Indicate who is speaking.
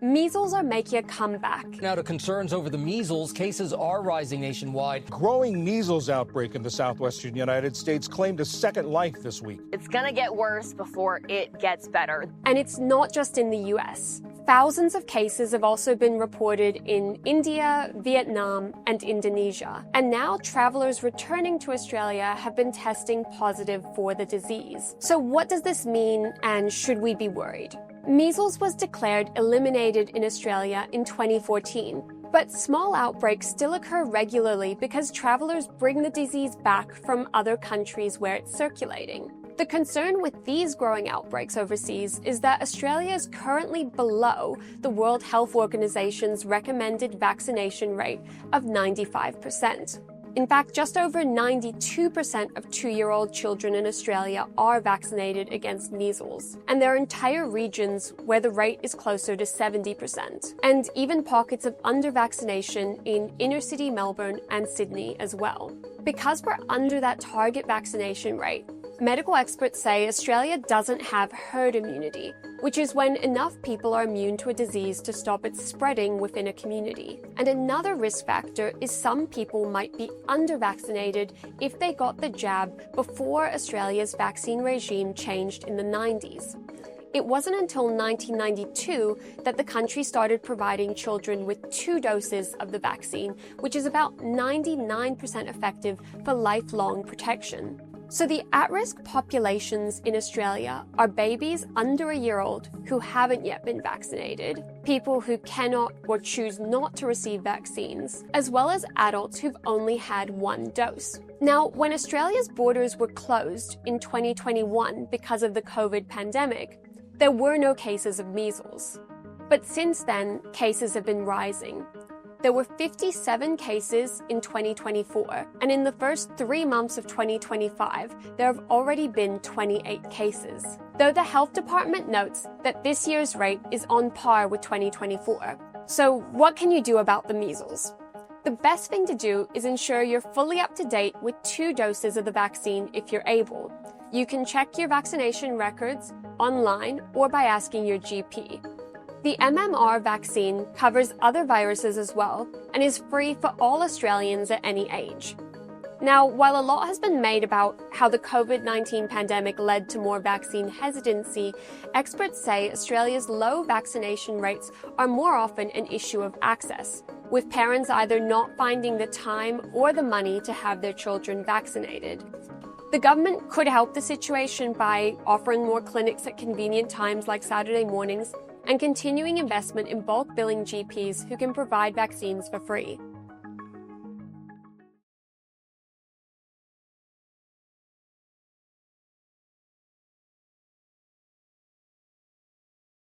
Speaker 1: Measles are making a comeback.
Speaker 2: Now to concerns over the measles, cases are rising nationwide.
Speaker 3: Growing measles outbreak in the southwestern United States claimed a second life this week.
Speaker 4: It's going to get worse before it gets better.
Speaker 1: And it's not just in the US. Thousands of cases have also been reported in India, Vietnam, and Indonesia. And now travelers returning to Australia have been testing positive for the disease. So what does this mean, and should we be worried? Measles was declared eliminated in Australia in 2014, but small outbreaks still occur regularly because travelers bring the disease back from other countries where it's circulating. The concern with these growing outbreaks overseas is that Australia is currently below the World Health Organization's recommended vaccination rate of 95%. In fact, just over 92% of 2-year-old children in Australia are vaccinated against measles, and there are entire regions where the rate is closer to 70%, and even pockets of under-vaccination in inner-city Melbourne and Sydney as well. Because we're under that target vaccination rate, medical experts say Australia doesn't have herd immunity, which is when enough people are immune to a disease to stop it spreading within a community. And another risk factor is some people might be under-vaccinated if they got the jab before Australia's vaccine regime changed in the 90s. It wasn't until 1992 that the country started providing children with 2 doses of the vaccine, which is about 99% effective for lifelong protection. So the at-risk populations in Australia are babies under a year old who haven't yet been vaccinated, people who cannot or choose not to receive vaccines, as well as adults who've only had 1 dose. Now, when Australia's borders were closed in 2021 because of the COVID pandemic, there were no cases of measles. But since then, cases have been rising. There were 57 cases in 2024, and in the first 3 months of 2025, there have already been 28 cases. Though the health department notes that this year's rate is on par with 2024. So what can you do about the measles? The best thing to do is ensure you're fully up to date with 2 doses of the vaccine if you're able. You can check your vaccination records online or by asking your GP. The MMR vaccine covers other viruses as well and is free for all Australians at any age. Now, while a lot has been made about how the COVID-19 pandemic led to more vaccine hesitancy, experts say Australia's low vaccination rates are more often an issue of access, with parents either not finding the time or the money to have their children vaccinated. The government could help the situation by offering more clinics at convenient times like Saturday mornings, and continuing investment in bulk billing GPs who can provide vaccines for free.